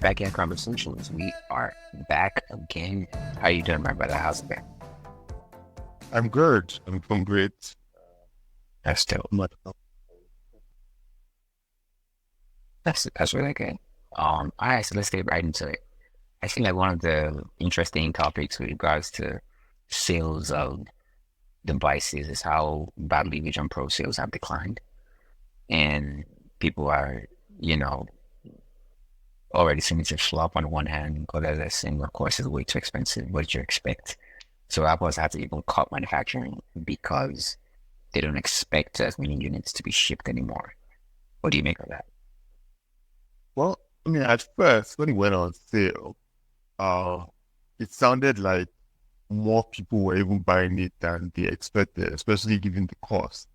Backyard Conversations. We are back again. How you doing, my brother? How's it been? I'm good. I'm great. That's still Not- that's really good. All right, so let's get right into it. I think like one of the interesting topics with regards to sales of devices is how badly Vision Pro sales have declined, and people are, you know, already seeming to flop on one hand, others are saying, of course, it's way too expensive. What did you expect? So Apple has had to even cut manufacturing because they don't expect as many units to be shipped anymore. What do you make of that? Well, I mean, at first when it went on sale, uh, it sounded like more people were even buying it than they expected, especially given the cost.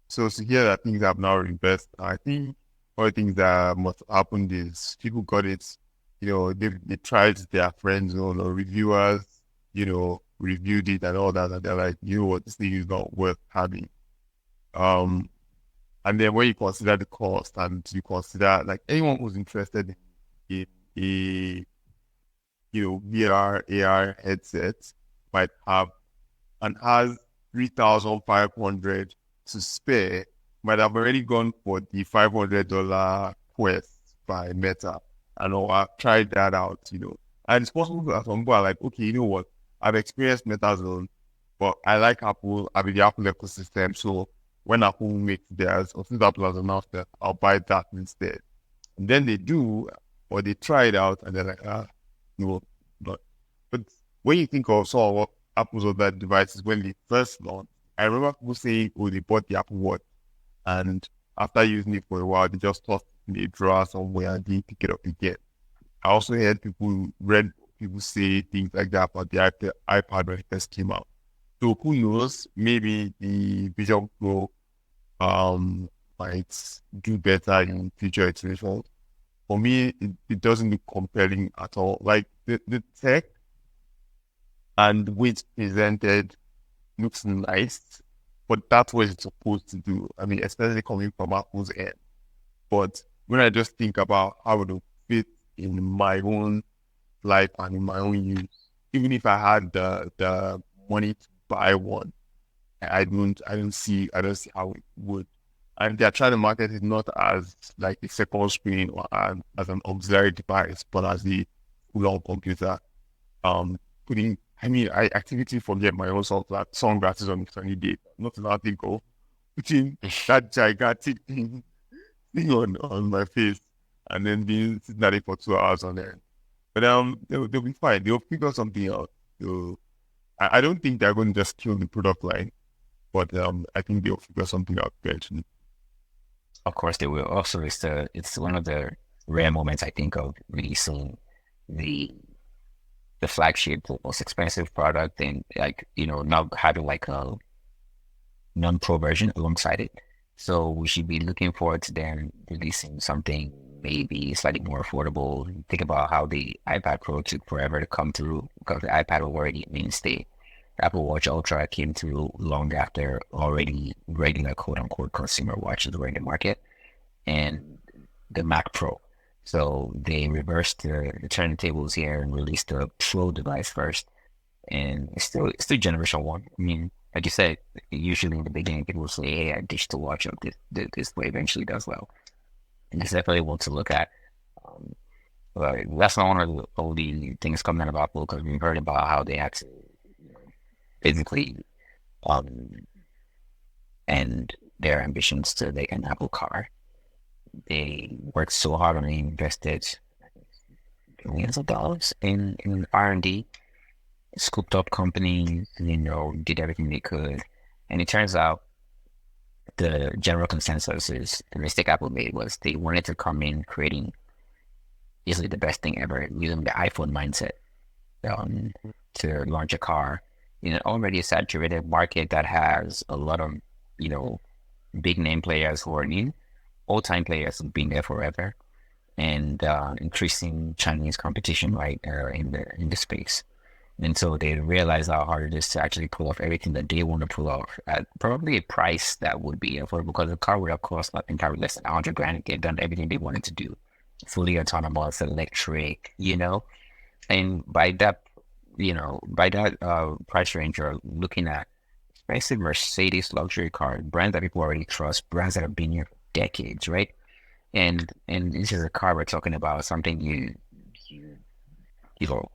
So to hear that things have now reversed, I think one of the things that must have happened is people got it, they tried their friends or reviewers, reviewed it and all that, and they're like, you know what, this thing is not worth having. Um, And then when you consider the cost and you consider like anyone who's interested in a VR AR headset might have and has 3,500 to spare, might have already gone for the $500 Quest by Meta and or I've tried that out. And it's possible that some people are like, okay, you know what? I've experienced MetaZone, but I like Apple, I'm in the Apple ecosystem, so when Apple makes theirs, or since Apple has announced that, I'll buy that instead. And then they do, or they try it out, and they're like, no, not. But when you think of some of what Apple's other devices when they first launched, I remember people saying, oh, they bought the Apple Watch, and after using it for a while, they just tossed it in a drawer somewhere and didn't pick it up again. I also read people say things like that about the iPad when it first came out. So who knows? Maybe the Vision Pro might do better in future iterations. For me, it doesn't look compelling at all. Like the tech and the way it's presented looks nice, but that's what it's supposed to do. I mean, especially coming from Apple's end. But when I just think about how it would fit in my own life and in my own use, even if I had the money to buy one, I don't see how it would. And they're trying to market it not as like a second screen or as an auxiliary device, but as the full-on computer. Um, I actively forget my own sunglasses on a sunny day. Not to now think of putting that gigantic thing on my face and then being sitting at it for 2 hours on end. But they'll be fine. They'll figure something out. I don't think they're going to just kill the product line, but I think they'll figure something out eventually. Of course, they will. Also, it's one of the rare moments I think of releasing the the flagship, the most expensive product, and like not having like a non-pro version alongside it. So we should be looking forward to them releasing something maybe slightly more affordable. Think about how the iPad Pro took forever to come through because the iPad was already a mainstay. Apple Watch Ultra came through long after already regular quote unquote consumer watches were in the market, and the Mac Pro. So they reversed the turntables here and released the Pro device first, and it's still generation one. I mean, like you said, usually in the beginning people will say, "Hey, I ditched the watch up this way." Eventually does well, and it's definitely one to look at. Um, but that's not one of the only things coming out of Apple because we've heard about how they had to basically um end their ambitions to make an Apple car. They worked so hard on it, invested billions of dollars in R&D, scooped up companies, did everything they could. And it turns out the general consensus is the mistake Apple made was they wanted to come in creating easily the best thing ever, using the iPhone mindset um, to launch a car in an already saturated market that has a lot of, you know, big name players who are in, old time players who've been there forever, and increasing Chinese competition right in the space. And so they realize how hard it is to actually pull off everything that they want to pull off at probably a price that would be affordable because the car would have cost like entirely less than 100 grand if they've done everything they wanted to do fully autonomous, electric, and by that price range, you're looking at expensive Mercedes luxury car, brands that people already trust, brands that have been here for decades, right? And this is a car we're talking about, something you you know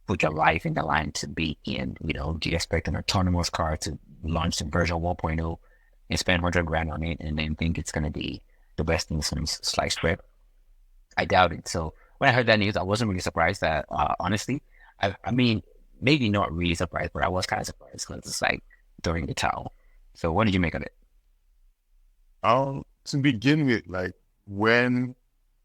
put your life in the line to be in. Do you expect an autonomous car to launch in version 1.0 and spend 100 grand on it and then think it's gonna be the best thing since sliced bread? I doubt it. So when I heard that news, I wasn't really surprised that, honestly. I mean, maybe not really surprised, but I was kind of surprised because it's like throwing the towel. So what did you make of it? To begin with, like when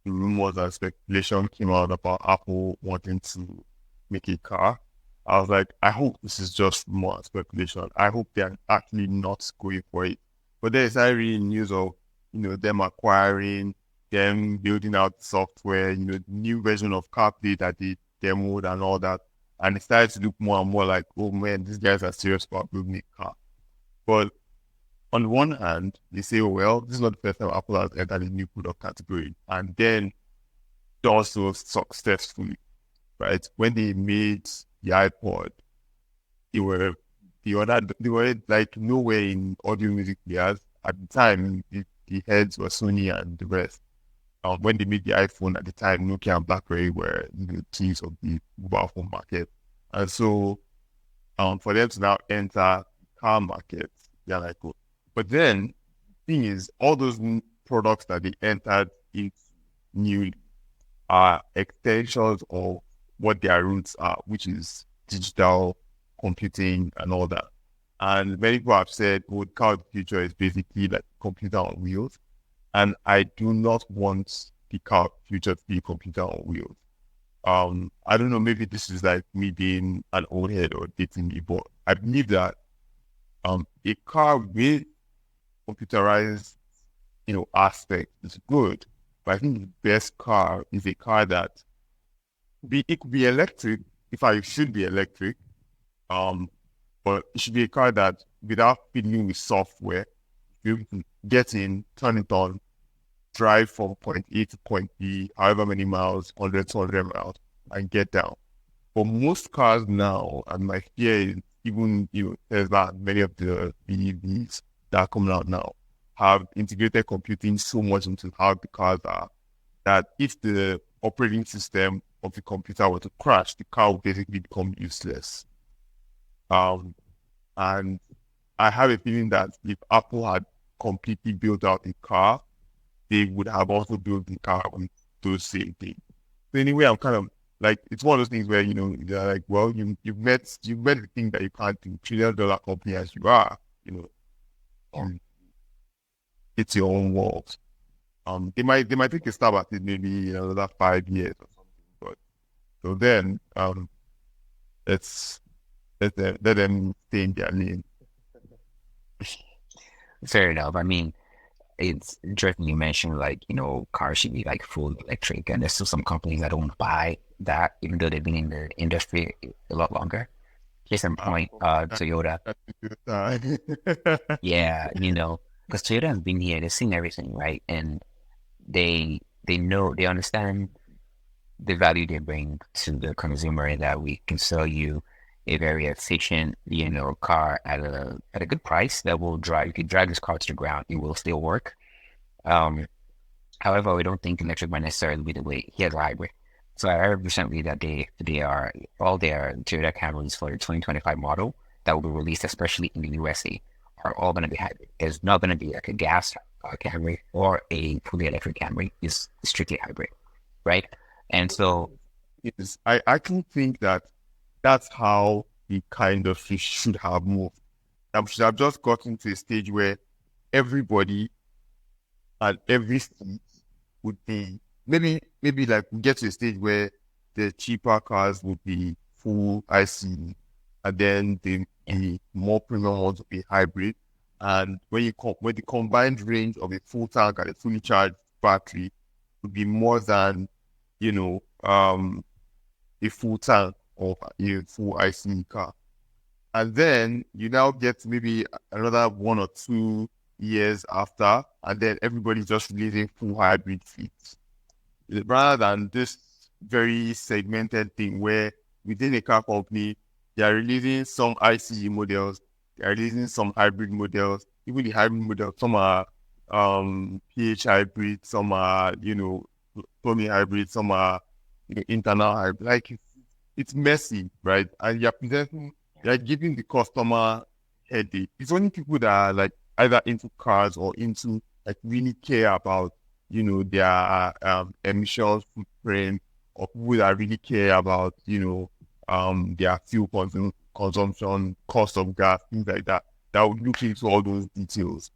the rumors and speculation came out about Apple wanting to make a car, I was like, I hope this is just more speculation. I hope they're actually not going for it. But there's already news of, them acquiring, them building out software, new version of CarPlay that they demoed and all that. And it started to look more and more like, oh man, these guys are serious about building a car. But on one hand, they say, oh, well, this is not the first time Apple has entered a new product category. And then does so successfully, right? When they made the iPod, they were they were like nowhere in audio music players at the time. The heads were Sony and the rest. When they made the iPhone at the time, Nokia and BlackBerry were the kings of the mobile phone market, and so for them to now enter the car market, they're like, oh. But then thing is, all those products that they entered into new are extensions of what their roots are, which is digital computing and all that. And many people have said, oh, the car of the future is basically like computer on wheels. And I do not want the car of the future to be a computer on wheels. I don't know, maybe this is like me being an old head or dating me, but I believe that a car with computerized, aspect is good. But I think the best car is a car that it could be electric. If I should be electric, um, but it should be a car that without fiddling with software, you can get in, turn it on, drive from point A to point B, however many miles, 100, 200 miles, and get down. For most cars now, and my fear is even Tesla and many of the BEVs that are coming out now have integrated computing so much into how the cars are that if the operating system of the computer were to crash, the car would basically become useless. Um, and I have a feeling that if Apple had completely built out a car, they would have also built the car with those same things. So anyway, I'm kind of like it's one of those things where they're like, well, you've met the thing that you can't do, $1 trillion company as you are, um, it's your own walls. They might take a stab at it maybe in another 5 years or something. But so then let's let them stay in their lane. Fair enough. I mean, it's interesting you mentioned like, cars should be like full electric, and there's still some companies that don't buy that, even though they've been in the industry a lot longer. Case in Uh, point, Toyota. that's a good time. Yeah, because Toyota has been here, they've seen everything, right? And they know, they understand the value they bring to the consumer, and that we can sell you a very efficient, car at a good price that will drive. You can drive this car to the ground, it will still work. Um, However, we don't think electric might necessarily be the way. He has a hybrid. So I heard recently that they are all their Toyota Camrys for the 2025 model that will be released, especially in the USA, are all going to be hybrid. There's not going to be like a gas Camry or a fully electric Camry. It's strictly hybrid, right? And so, Is I actually think that that's how the kind of fish should have moved. I should have just gotten to a stage where everybody and every seat would be maybe like we get to a stage where the cheaper cars would be full IC and then yeah, the more premium ones would be hybrid. And when the combined range of a full tank and a fully charged battery would be more than you know um a full tank of a full IC car. And then you now get maybe another 1 or 2 years after, and then everybody's just releasing full hybrid fleets. rather than this very segmented thing where within a car company, they are releasing some ICE models, they are releasing some hybrid models, even the hybrid models, some are PH hybrid, some are, plug-in hybrid, some are internal hybrid. Like it's messy, right? And you're giving the customer headache. It's only people that are like either into cars or into like really care about, their emissions footprint, or people that really care about, their consumption, cost of gas, things like that. That would look into all those details.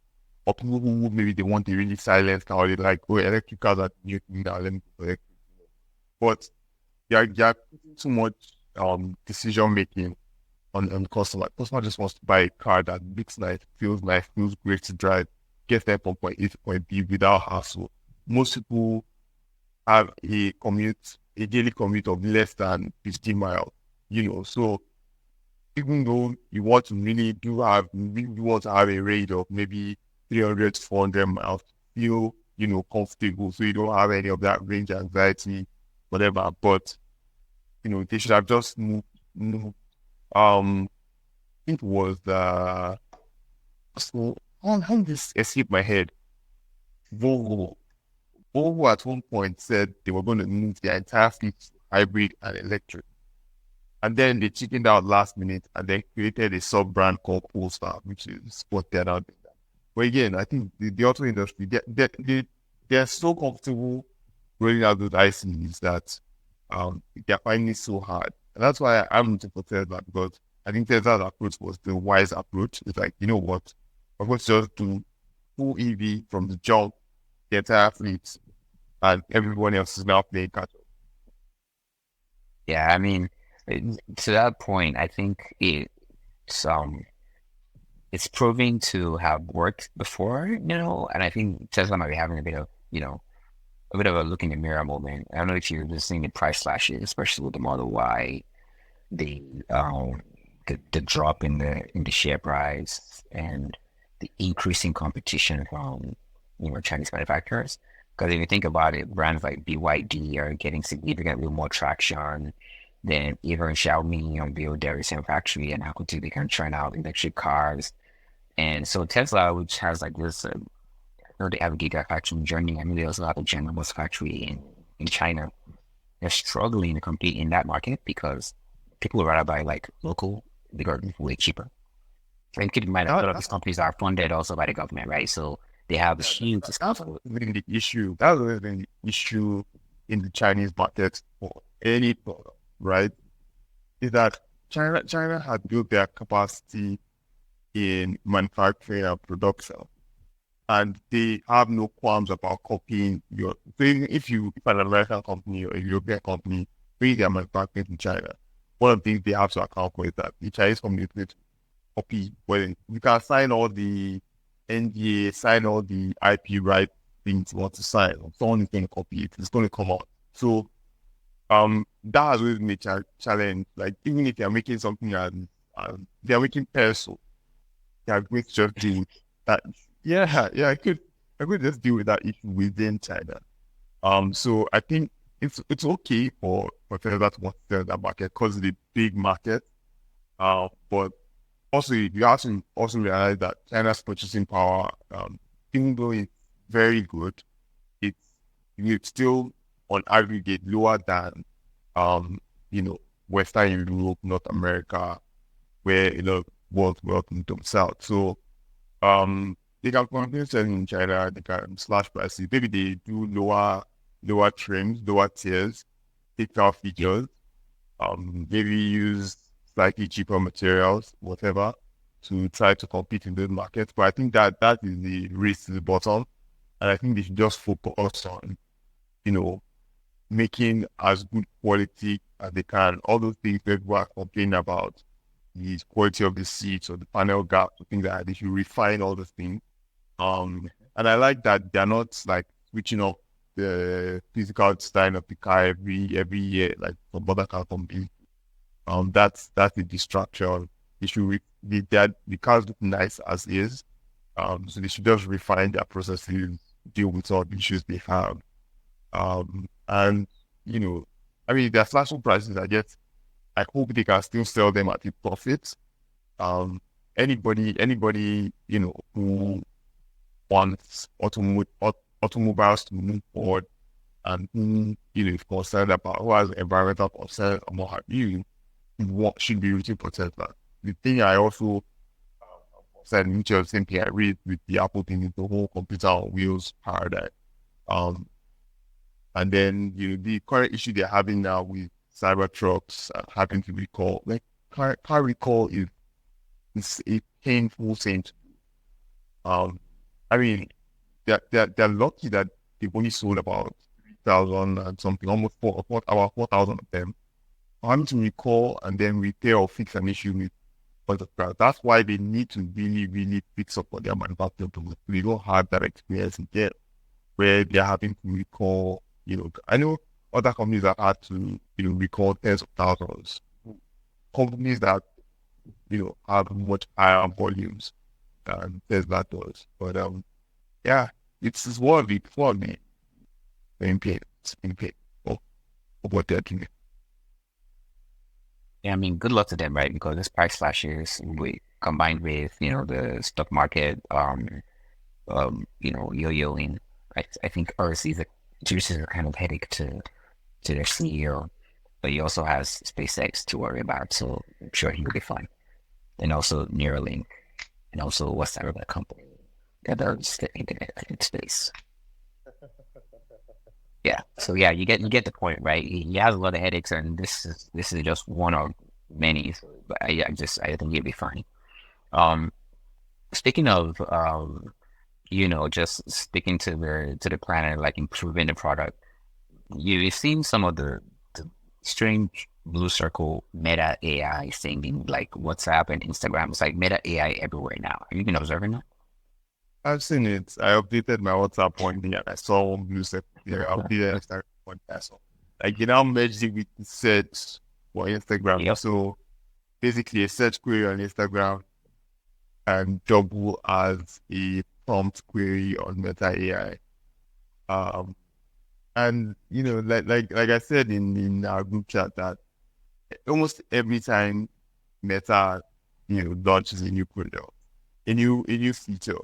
Or people who maybe they want a really silent car, or they like, oh, electric cars are the new thing now, let me go for electric. But you're putting too much decision making on the customer. Customer just wants to buy a car that looks nice, feels great to drive, gets them from point A to point B without hassle. Most people have a daily commute of less than 50 miles, So even though you want to have a range of maybe 300 to 400 miles, feel, comfortable. So you don't have any of that range anxiety, whatever. But, they should have just moved. It was so how did this escape my head? Volvo. Volvo at one point said they were going to move their entire fleet to hybrid and electric. And then they chickened out last minute and then created a sub brand called Polestar, which is what they're now doing. But again, I think the auto industry, they're so comfortable rolling out those ICEs that they're finding it so hard. And that's why I'm rooting for Tesla, because I think Tesla's approach was the wise approach. It's like, you know what? I'm going to just do full EV from the jump, the entire fleet, and everyone else is now playing catch up. Yeah, I mean, to that point, I think it's proving to have worked before, and I think Tesla might be having a bit of, a bit of a look in the mirror moment. I don't know if you've been seeing the price slashes, especially with the Model Y, the um the drop in the share price and the increasing competition from Chinese manufacturers. Because if you think about it, brands like BYD are getting significantly more traction than even Xiaomi unveiled their recent factory and how quickly they can churn out electric cars. And so Tesla, which has like this, they have a gigafactory in Germany. I mean, they also have a General Motors factory in China. They're struggling to compete in that market because people would rather buy like local, bigger, way cheaper. And keep in mind, a lot That, of these companies are funded also by the government, right? So they have huge that's discounts. always been the issue. That's always been the issue in the Chinese market for any product, right? Is that China had built their capacity in manufacturing and production, and they have no qualms about copying your. So even if an American company or a European company bring their manufacturing to China, one of the things they have to account for is that the Chinese company need to copy. Well, you can sign all the NDA, sign all the IP right things you want to sign. Someone is going to copy it. It's going to come out. So that has always been a challenge. Like even if you're making something and they're making pencil, they're going to just deal with that. Yeah, yeah, I could just deal with that issue within China. So I think it's okay for Tesla to want to sell that market because it's a big market. But also you have to also realize that China's purchasing power, even though it's very good, it's it's still on aggregate lower than um, you know, Western Europe, North America, where a lot of world welcome themselves. So they can continue selling in China, they can slash prices. Maybe they do lower trims, lower tiers, take out features, maybe use slightly cheaper materials, whatever, to try to compete in those markets. But I think that is the race to the bottom. And I think they should just focus on, you know, making as good quality as they can. All those things that people are complaining about, the quality of the seats or the panel gaps, or things like that, they should refine all those things. And I like that they're not like switching up the physical design of the car every year, like some other car companies. That's the distraction. They should the cars look nice as is. So they should just refine their processes, deal with all the issues they have. And, you know, I mean, they're slashing prices. I hope they can still sell them at a profit. Um, anybody, who wants automobiles to move forward and who, is concerned about, who has environmental concern and what have you, what should be rooting for Tesla. The thing I also said, which is the same thing I read with the Apple thing, is the whole computer on wheels paradigm. Um, and then, the current issue they're having now with cyber trucks having to recall, like car recall is a painful thing. Um, I mean, they're lucky that they've only sold about 3,000 and something, almost about 4,000 of them. Having to recall and then repair or fix an issue with point of crowd. That's why they need to really, really fix up on their manufacturing process. We don't have that experience again where they're having to recall, I know other companies have had to, recall tens of thousands. Companies that, have much higher volumes than Tesla does. But yeah, it's one of the main pain. It's in pain of what they're doing. Yeah, I mean, good luck to them, right? Because this price flashes combined with, the stock market, yo-yoing. I think RSC's introduces a kind of headache to their CEO, but he also has SpaceX to worry about, so I'm sure he'll be fine. And also Neuralink, and also what's that other company that does the internet in space? Yeah. So yeah, you get the point, right? He has a lot of headaches, and this is just one of many. So, but I think he'll be fine. Um, Speaking of just sticking to the planet, like improving the product. You've seen some of the strange blue circle Meta AI thing in like WhatsApp and Instagram. It's like Meta AI everywhere now. Have you been observing that? I've seen it. I updated my WhatsApp one day and I saw one blue set. Yeah, I updated Instagram one day. So, like, you now merged it with the search for Instagram. Yep. So basically, a search query on Instagram and double as a prompt query on Meta AI. Um, and like I said in our group chat that almost every time Meta, launches a new product, a new feature,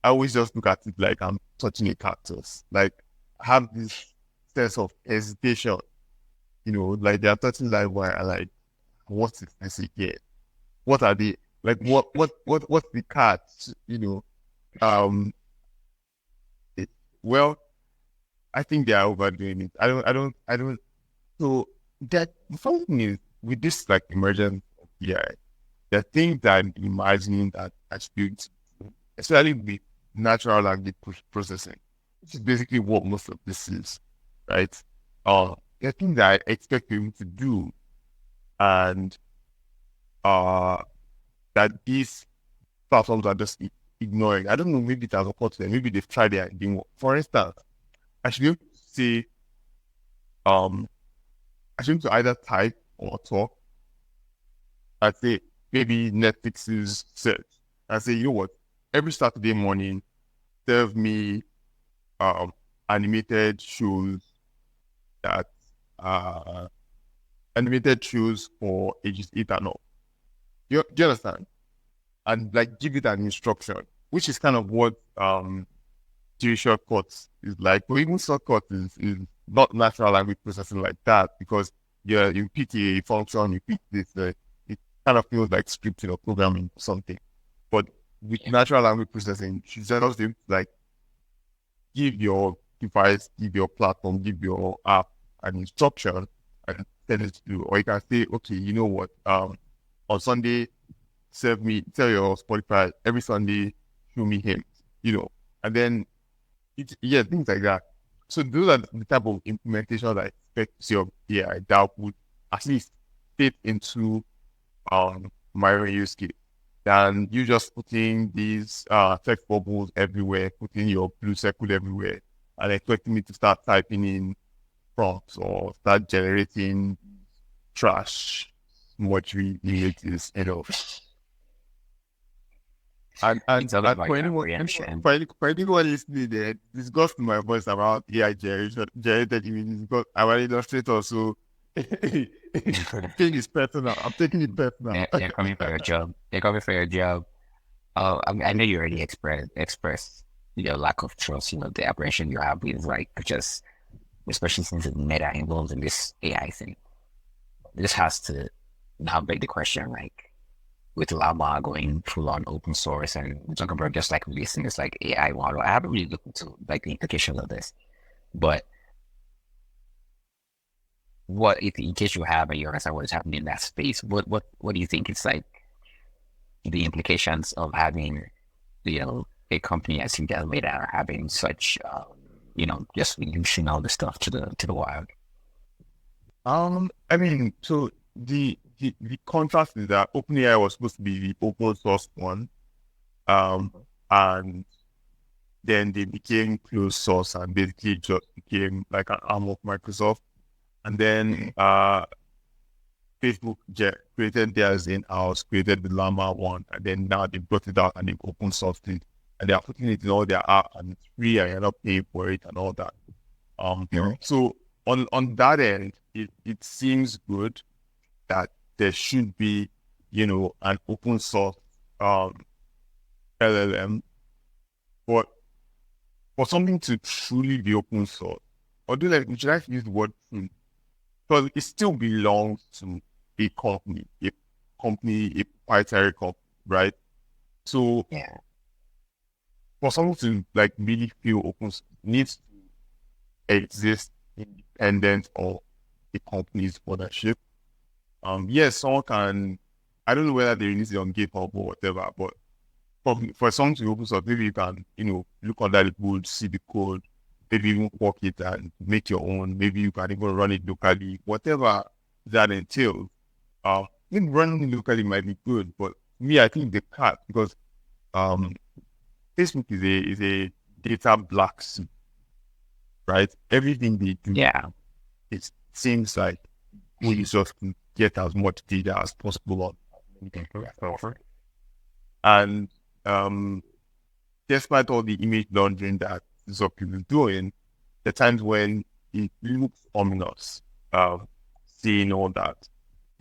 I always just look at it like I'm touching a cactus. Like I have this sense of hesitation, like they're touching live wire. Like, what is this again? What are they like? What's the catch? Um, it, well, I think they are overdoing it. I don't. So that the funny thing is with this like emergence of AI, the things that I'm imagining that attributes, especially with natural language processing, which is basically what most of this is, right? The thing that I expect people to do, and uh, that these platforms are just ignoring. I don't know, maybe it has occurred to them, maybe they've tried it and it didn't work. For instance, I should be able to say, um, I should be able to either type or talk. I'd say maybe Netflix's search. I say, you know what? Every Saturday morning, serve me um animated shows that uh animated shows for ages 8 and up. Do you understand? And like give it an instruction, which is kind of what G shortcuts is like. But even shortcuts is not natural language processing like that because you pick a function, you pick this, it kind of feels like scripting or programming or something. But with Yeah. natural language processing, you just like give your device, give your platform, give your app an instruction and tell it to do. Or you can say, okay, you know what? On Sunday, tell your Spotify every Sunday, show me him, and then yeah, things like that. So those are the type of implementation that I expect to see of AI that would at least fit into my use case than you just putting these text bubbles everywhere, putting your blue circle everywhere, and expecting me to start typing in prompts or start generating trash, what we images, and It's all and about for your anyone, apprehension. for anyone listening there, this goes to my voice about AI generation, generated images because I'm an illustrator, so thing is personal. I'm taking it personal. They're coming for your job. They're coming for your job. I know you already expressed your lack of trust, the apprehension you have with like just, especially since it's meta involved in this AI thing. This has to now beg the question, like with Llama going full on open source and Zuckerberg just like releasing this like AI model. I haven't really looked into like the implications of this, but what if in case you have and you understand what is happening in that space, what do you think it's like the implications of having a company as you guys laid out having such just releasing all the stuff to the wild. I mean, so the contrast is that OpenAI was supposed to be the open source one, um, and then they became closed source and basically just became like an arm of Microsoft. And then Facebook created theirs in-house, created the Llama one, and then now they brought it out and they open sourced it. And they are putting it in all their app and it's free and you're not paying for it and all that. Mhm. So on that end, it seems good that there should be, an open source um LLM, but for something to truly be open source, or do like should I use the word true? Because it still belongs to a proprietary company, right? So Yeah, for something to like really feel open, it needs to exist independent of the company's ownership. Yes, someone can. I don't know whether they release it on GitHub or whatever, but for something to be open source, maybe you can, look under the hood, see the code, maybe even fork it and make your own. Maybe you can even run it locally, whatever that entails. I think running locally might be good, but me, I think the cat because um, Facebook is a data black soup, right? Everything they do, yeah, it seems like we just can get as much data as possible on many people mhm, as possible. And um, despite all the image laundering that Zuck is doing, the times when it looks ominous, seeing all that.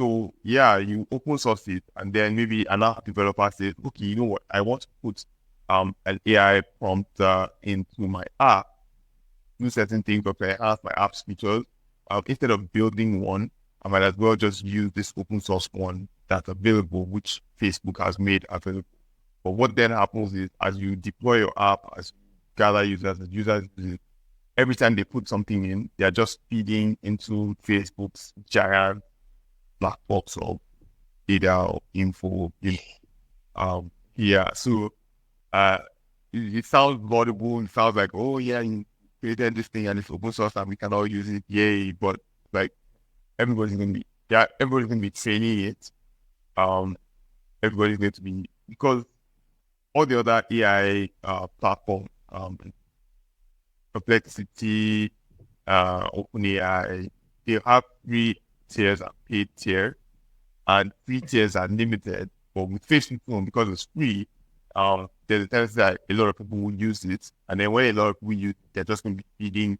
So yeah, you open source it, and then maybe an app developer says, okay, you know what? I want to put an AI prompter into my app, do certain things to enhance my app's features. Instead of building one, I might as well just use this open source one that's available, which Facebook has made available. But what then happens is as you deploy your app, as you gather users, as users use it, every time they put something in, they're just feeding into Facebook's giant black box of data or info. Yeah. So uh, it sounds laudable. It sounds like, oh yeah, you created this thing and it's open source and we can all use it. Yay! But like everybody's gonna be training it. Um, everybody's going to be because all the other AI platform, Perplexity, OpenAI, they have free tiers and paid tier, and free tiers are limited. But with Facebook phone, because it's free, there's a tendency that a lot of people will use it, and then when a lot of people use it, they're just going to be feeding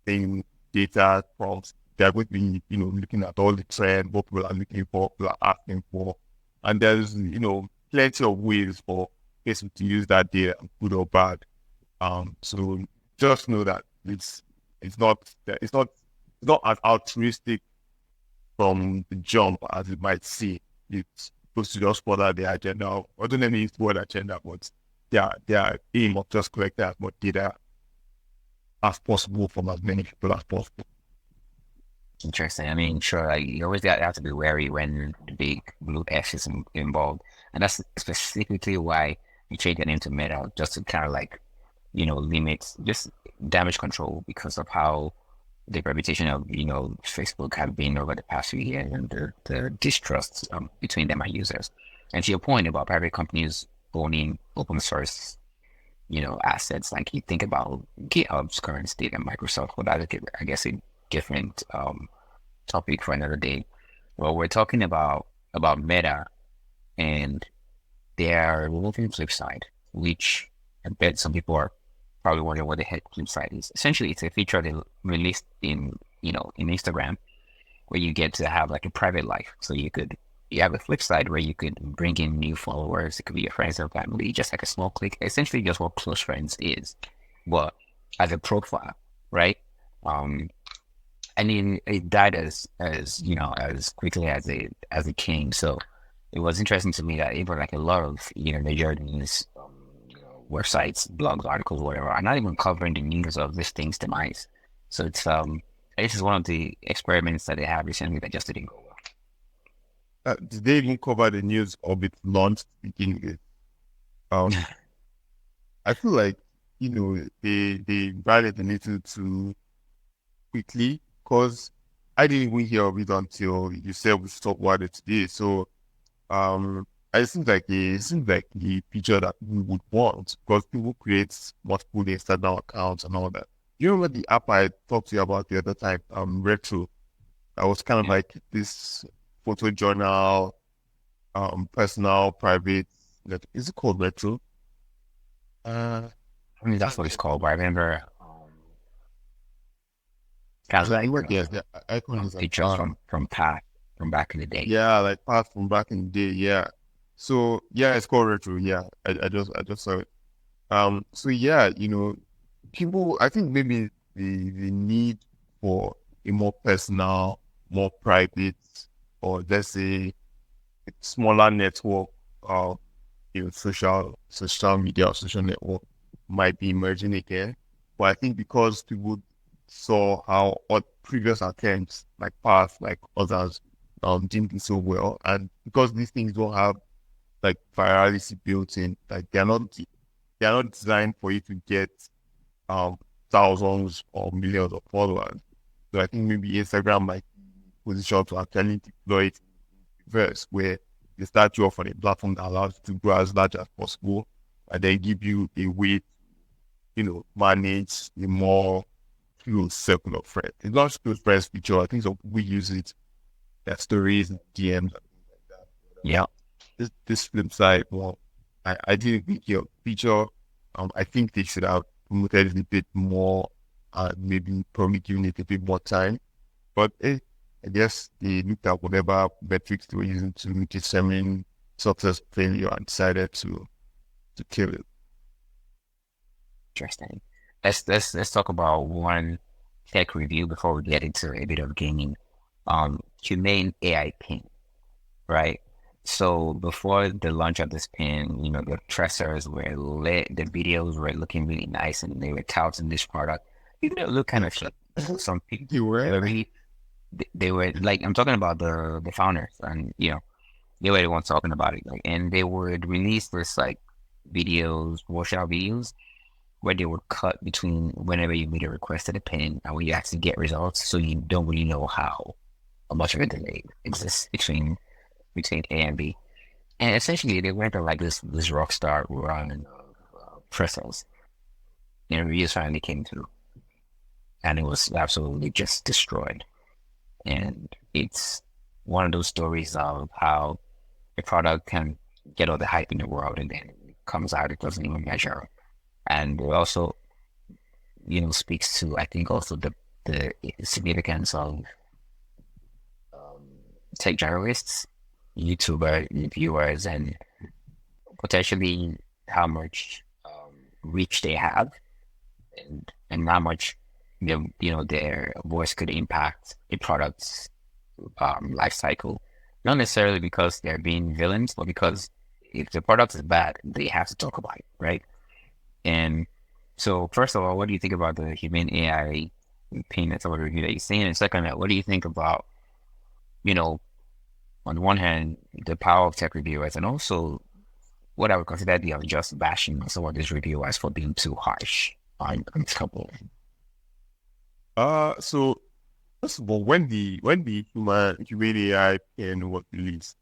things, data prompts. They're going to be, looking at all the trend, what people are looking for, people are asking for, and there's, plenty of ways for Facebook to use that data, good or bad. So just know that it's not it's not as altruistic from the jump as it might seem. It's supposed to just further their agenda. I don't let me use the word agenda, but their aim of just collecting as much data as possible from as many people as possible. interesting. I mean, sure, like you always got have to be wary when the big blue S is involved, and that's specifically why you change the name to Meta, just to kind of like limit just damage control because of how the reputation of Facebook have been over the past few years and the distrust between them and users. And to your point about private companies owning open source assets, like you think about GitHub's current state and Microsoft, well, that's I guess a different topic for another day. Well, we're talking about Meta and they are removing flip side, which I bet some people are probably wondering what the heck flip side is. Essentially, it's a feature they released in, in Instagram where you get to have like a private life. So you have a flip side where you could bring in new followers. It could be your friends or family, just like a small click. Essentially, just what close friends is, but as a profile, right? Um, I mean, it died as quickly as it came. So it was interesting to me that even like a lot of major news websites, blogs, articles, whatever, are not even covering the news of this thing's demise. So this is one of the experiments that they have recently that just didn't go Did they even cover the news of its launch to begin with? well. Um, I feel like, they ran it a little too quickly because I didn't even hear of it until you said we stopped about it today. So, um, it seems like the feature that we would want because people create multiple Instagram accounts and all that. Do you remember the app I talked to you about the other time, Retro? That was kind of Yeah, like this photo journal, personal, private. Is it called Retro? Uh, I mean that's what it's called. But I remember kind of like yes, yeah, icon is like pictures from back in the day. yeah, like parts from back in the day, yeah. So yeah, it's called Retro. Yeah, I just saw it. So yeah, people, I think maybe the need for a more personal, more private, or let's say smaller network, uh, social media or social network might be emerging again. But I think because people saw how previous attempts, like past, like others, didn't do so well, and because these things don't have like virality built in, like they're not designed for you to get um thousands or millions of followers. So I think maybe Instagram might be positioned to actually deploy it in reverse, where they start you off on a platform that allows you to grow as large as possible, and then give you a way to, manage a more close circle of friends. It's not just close friends feature. I think some people use it, their stories and DMs and things like that. Yeah, This flip side, well, I did think your feature. I think they should have promoted it a bit more, maybe probably given it a bit more time. But I guess they looked at whatever metrics they were using to determine success, failure, and decided to kill it. interesting. Let's talk about one tech review before we get into a bit of gaming. Humane AI Pin, right? So before the launch of this pin, the tracers were lit, the videos were looking really nice, and they were touting this product. Even though it looked kind of cheap. Some people You they were? were really they were like I'm talking about the founders, and they were the ones talking about it. Like, and they would release this like videos, washout videos, where they would cut between whenever you made a request to the pin and when you actually get results, so you don't really know how much of a delay exists between A and B. And essentially, they went on like this rock star run of process, and reviews finally came through, and it was absolutely just destroyed. And it's one of those stories of how a product can get all the hype in the world, and then it comes out, it doesn't even measure. And it also, speaks to I think also the significance of um, tech journalists, YouTuber reviewers, and potentially how much reach they have, and how much their voice could impact a product's life cycle. Not necessarily because they're being villains, but because if the product is bad, they have to talk about it, right? And so, first of all, what do you think about the Humane AI Pin? That's what review that you're seeing. And second, what do you think about, you know, on the one hand, the power of tech reviewers, and also what I would consider the unjust bashing of some of these reviewers for being too harsh on this couple. So first of all, when the human AI pen was released,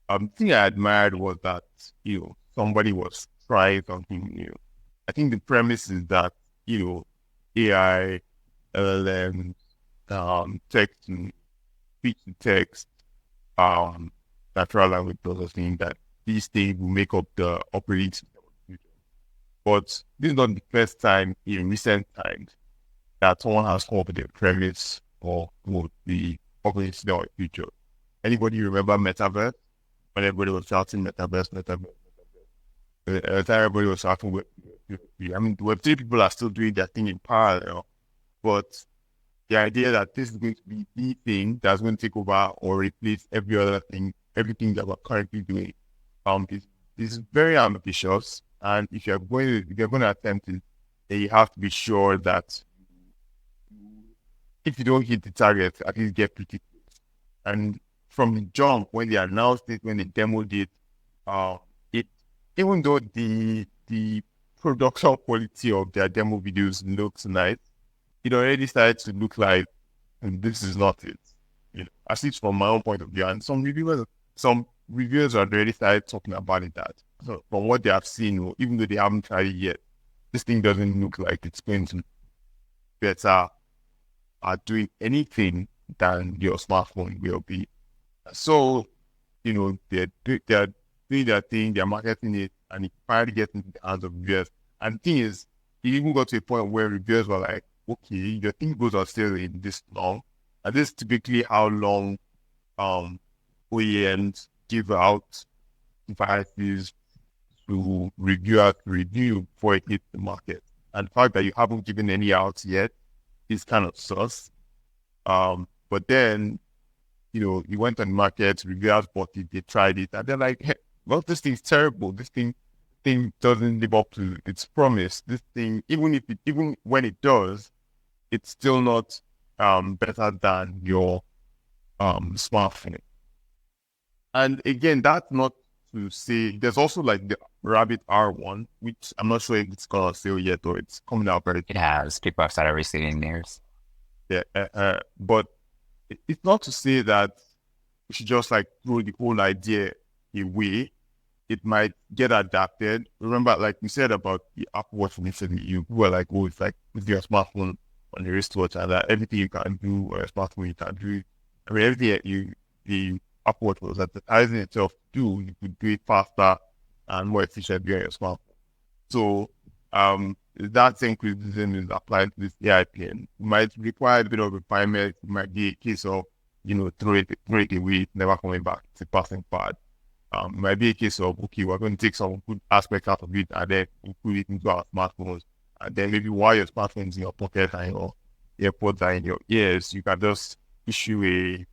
the thing I admired was that somebody was trying something new. I think the premise is that AI, LLM, text to speech to text, um, natural language processing that these things will make up the operating system of the future. But this is not the first time in recent times that someone has come up with a premise or what the operating system of the future. Anybody remember metaverse? When everybody was shouting metaverse, metaverse, everybody was shouting Web3. I mean, Web3 people are still doing their thing in parallel, but the idea that this is going to be the thing that's going to take over or replace every other thing, everything that we're currently doing, is very ambitious. And if you're going to attempt it, then you have to be sure that if you don't hit the target, at least get pretty close. And from the jump, when they announced it, when they demoed it, it even though the production quality of their demo videos looks nice, it already started to look like this is not it. You know, at least from my own point of view. And some reviewers have already started talking about it that so from what they have seen, even though they haven't tried it yet, this thing doesn't look like it's going to better at doing anything than your smartphone will be. So, they're doing their thing, they're marketing it, and it finally gets into the hands of reviewers. And the thing is, it even got to a point where reviewers were like, okay, your thing goes on sale in this long. And this is typically how long OEMs give out devices to reviewers to review before it hits the market. And the fact that you haven't given any out yet is kind of sus. But then, you went on the market, reviewers bought it, they tried it, and they're like, hey, well, this thing's terrible. This thing doesn't live up to its promise. This thing, even when it does, it's still not better than your smartphone. And again, that's not to say there's also like the Rabbit R1, which I'm not sure if it's gonna sale yet or it's coming out very It has. People have started receiving theirs. yeah. But it's not to say that we should just like throw the whole idea away. It might get adapted. Remember, like we said about the Apple Watch initially, you were like, oh, it's like with your smartphone on your wristwatch and that everything you can do on your smartphone you can do. I mean, everything that the Apple Watch was advertising itself to do, you could do it faster and more efficiently on your smartphone. So that same criticism is applied to this AI pin. It might require a bit of refinement. It might be a case of, throw it away, never coming back. It's a passing fad. It might be a case of, okay, we're going to take some good aspects out of it and then put it into our smartphones. And then maybe while your smartphone is in your pocket and your AirPods are in your ears, you can just issue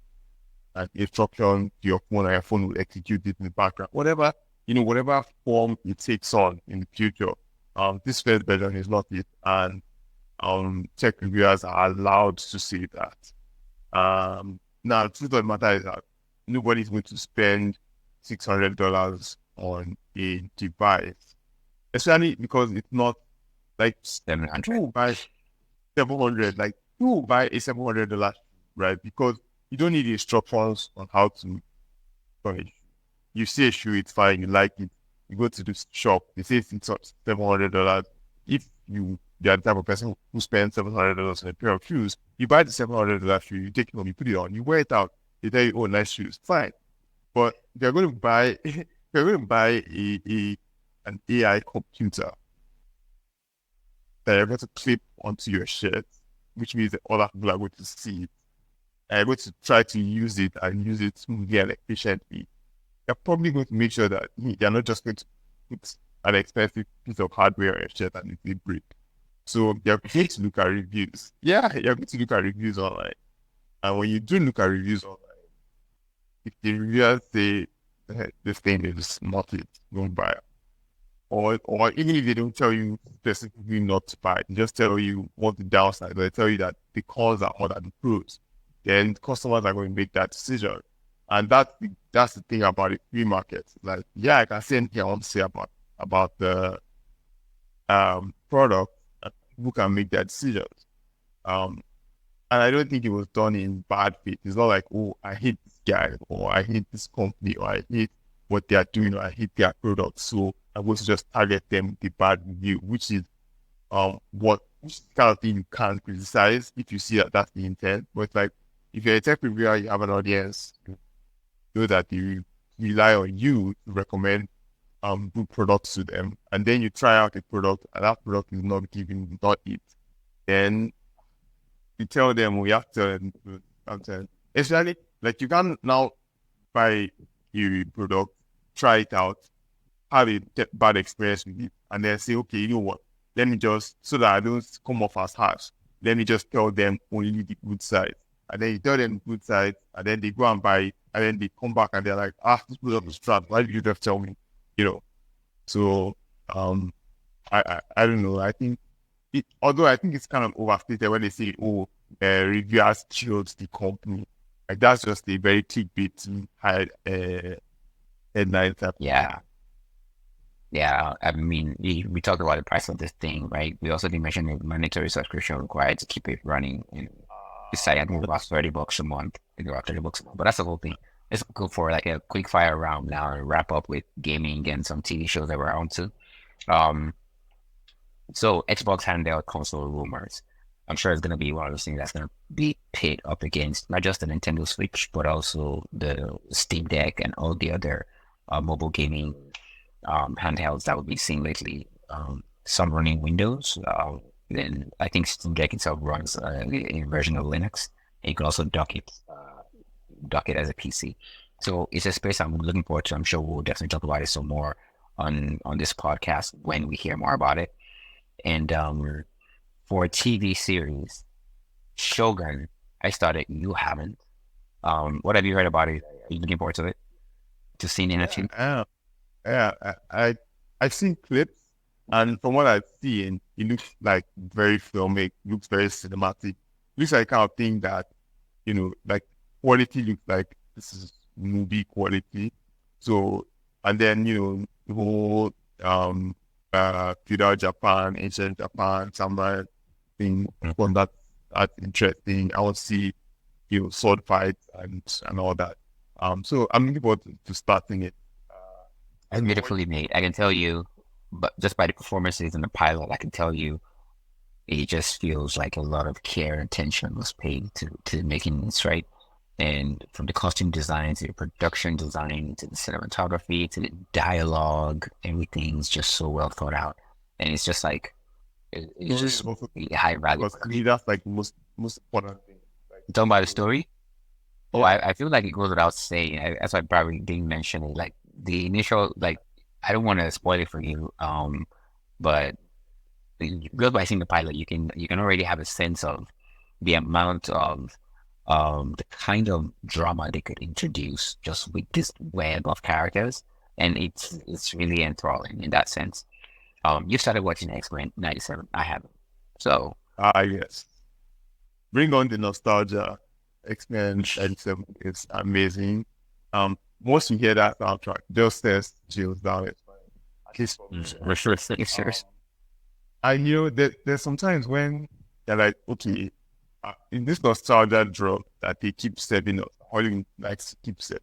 an instruction to your phone and your phone will execute it in the background. Whatever form it takes on in the future. This first version is not it. And tech reviewers are allowed to say that. Now, the truth of the matter is that nobody's going to spend $600 on a device, especially because it's not like 700. buy 700, like who buy a $700, right? Because you don't need instructions on how to run it. You see a shoe, it's fine, you like it, you go to the shop, they say it's $700. If you're the type of person who spends $700 on a pair of shoes, you buy the $700 shoe, you take it home, you put it on, you wear it out, they tell you, oh, nice shoes, fine. But they're going to buy, they're going to buy an AI computer that you're going to clip onto your shirt, which means that other people are going to see it. And you're going to try to use it and use it smoothly and efficiently. They're probably going to make sure that they're not just going to put an expensive piece of hardware on your shirt and it will break. So you're going to look at reviews. Yeah, you're going to look at reviews online. And when you do look at reviews online, if the reviewers say this thing is not it, don't buy it. Or even if they don't tell you specifically not to buy it, they just tell you what the downside, they tell you that the cons are more than the pros, then customers are going to make that decision. And that's the thing about the free market. Like, yeah, I can say anything I want to say about the product, and people can make their decisions. Um, and I don't think it was done in bad faith. It's not like, oh, I hate this guy, or I hate this company, or I hate what they are doing, or I hate their product. So I'm going to just target them with the bad review, which is which is the kind of thing you can't criticize if you see that that's the intent. But like, if you're a tech reviewer, you have an audience, you know that the rely on you to recommend good products to them, and then you try out a product and that product is not giving, not it, then you tell them we have to, I'm telling, especially like you can now buy a product, try it out, have a bad experience with it, and then say, okay, you know what? Let me just, so that I don't come off as harsh, let me just tell them only the good side. And then you tell them the good side, and then they go and buy it, and then they come back and they're like, this product is crap. Why did you just tell me? You know. So um I don't know. I think although I think it's kind of overstated when they say, oh, reviewers killed the company. Like that's just a very clickbait high headline type of thing. Yeah. Yeah, I mean, we talked about the price of this thing, right? We also did mention the mandatory subscription required to keep it running. And it's like, I think it's about $30 a month. I think about $30 a month, but that's the whole thing. Let's go for like a quick fire round now and wrap up with gaming and some TV shows that we're on to. Um, so Xbox handheld console rumors. I'm sure it's gonna be one of those things that's gonna be pit up against not just the Nintendo Switch, but also the Steam Deck and all the other mobile gaming handhelds that we've been seeing lately. Some running Windows. Then I think Steam Deck itself runs a version of Linux. And you can also dock it as a PC. So it's a space I'm looking forward to. I'm sure we'll definitely talk about it some more on this podcast when we hear more about it. And for a TV series, Shogun, I started. You haven't. What have you heard about it? Are you looking forward to it? To seeing it in action? Yeah, yeah. I've seen clips, and from what I've seen, it looks like very filmic, looks very cinematic. Looks like kind of thing that like quality looks like this is movie quality. So, and then the whole feudal Japan, ancient Japan, samurai thing. Well, that's interesting. I want to see sword fights and all that. So I'm looking forward to starting it. It's beautifully made. I can tell you, but just by the performances in the pilot, I can tell you it just feels like a lot of care and attention was paid to making this right. And from the costume design to the production design to the cinematography to the dialogue, everything's just so well thought out. And it's just like it's Story is just also really high value because to work. me that's like most important thing. Like Talking about the so, story, oh, yeah. I feel like it goes without saying. That's why I probably didn't mention it. Like the initial, like I don't want to spoil it for you, but just by seeing the pilot, you can already have a sense of the amount of the kind of drama they could introduce just with this web of characters, and it's really enthralling in that sense. You started watching X-Men '97. I haven't, so Yes. Bring on the nostalgia. X-Men 97 is amazing. Once you hear that soundtrack, just says chills down your spine. At least for me. for sure, sure. Um, I there's sometimes when they're like, okay, in this nostalgia drop that they keep serving us, Hollywood likes to keep serving,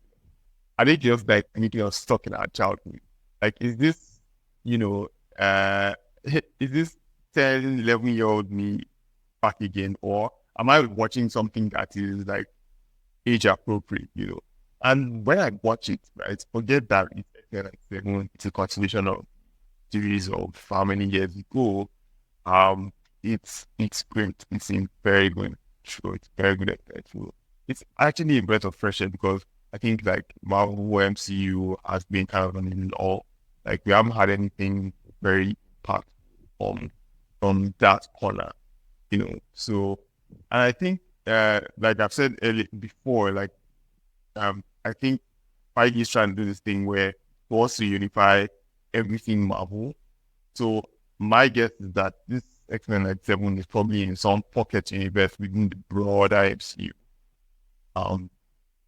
are they just like making us stuck in our childhood? Like, is this, you know, is this 10, 11-year-old me back again? Or am I watching something that is like age appropriate, And when I watch it, right, forget that it's a continuation of series of how many years ago. It's great. It's a very good show. It's very good show. It's actually a breath of fresh air because I think like Marvel MCU has been kind of an all. Like we haven't had anything very impactful from that corner, So, and I think like I've said earlier before, like I think Feige is trying to do this thing where he wants to unify everything Marvel. So my guess is that this X-Men 97 is probably in some pocket universe within the broader MCU. Um,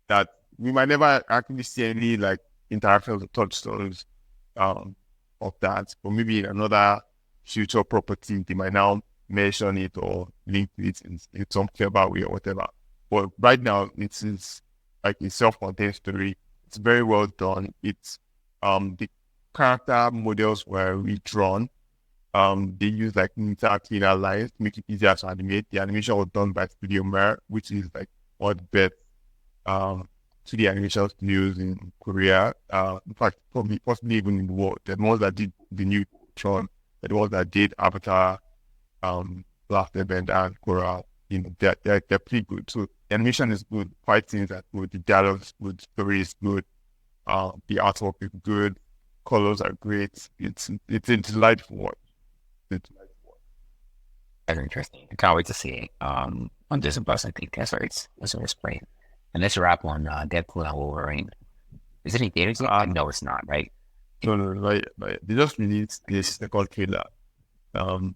that we might never actually see any like interactions or touchstones um of that, but maybe in another future property they might now mention it or link to it in some clever way or whatever. But right now it is like a self-contained story. It's very well done. It's the character models were redrawn. They use like neater, cleaner lines to make it easier to animate. The animation was done by Studio Mer, which is like one of the best um 2D animation studios in Korea. In fact, probably possibly even in the world. The ones that did the new Tron, the ones that did Avatar, Last Airbender and Korra, they're pretty good. So the animation is good, fight scenes are good, the dialogue is good, story is good, the artwork is good, colors are great. It's a delightful watch. It's a delightful watch. That's interesting. I can't wait to see it. On Disney Plus, I think that's where it's playing. And let's wrap on Deadpool and Wolverine. Is it in theaters yet? Um, No, it's not, right? no, like they just released this second trailer. Um,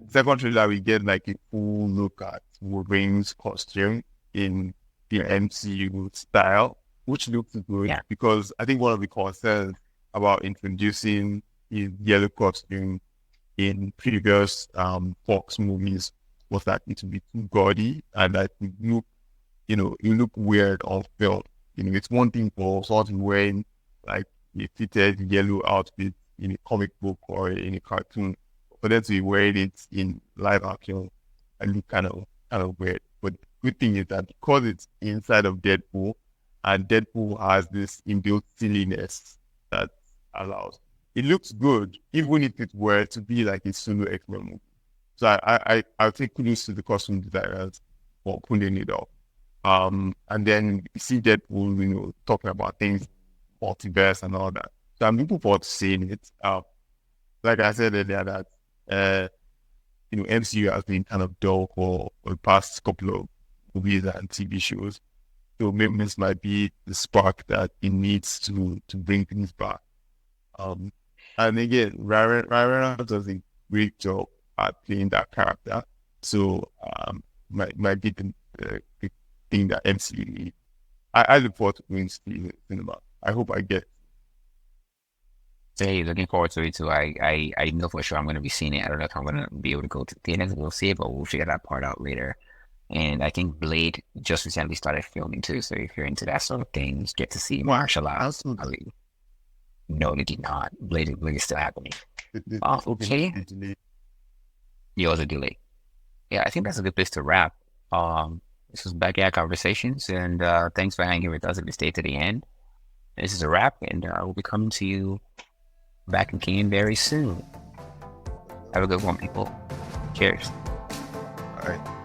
second trailer we get like a full look at Wolverine's costume in the MCU style, which looks good Yeah. because I think one of the concerns about introducing his yellow costume in previous Fox movies was that it would be too gaudy and that it would look, it look weird on film. It's one thing for someone wearing like a fitted yellow outfit in a comic book or in a cartoon, for them to be wearing it in live action and look kind of weird. But the good thing is that because it's inside of Deadpool, and Deadpool has this inbuilt silliness that allows it looks good, even if it were to be like a solo X-Men movie. So I'll take kudos to the costume designers for pulling it off. And then you see Deadpool, talking about things, multiverse and all that. So I'm looking forward to seeing it. Like I said earlier, that uh, MCU has been kind of dull for the past couple of movies and TV shows. So maybe this might be the spark that it needs to bring things back. Um, and again, Ryan Reynolds does a great job at playing that character. So might be the thing that MCU needs. I look forward to going to the cinema. I hope I get. So hey, looking forward to it too. I know for sure I'm going to be seeing it. I don't know if I'm going to be able to go to theaters. We'll see it, but we'll figure that part out later. And I think Blade just recently started filming too. So if you're into that sort of thing, get to see Well, martial arts. also No, they did not. Blade is still happening. the Okay. delay. Yours a delay. Yeah, I think that's a good place to wrap. This was Backyard Conversations, and thanks for hanging with us if you stayed to the end. This is a wrap, and we'll be coming to you back again very soon. Have a good one, people. Cheers. All right.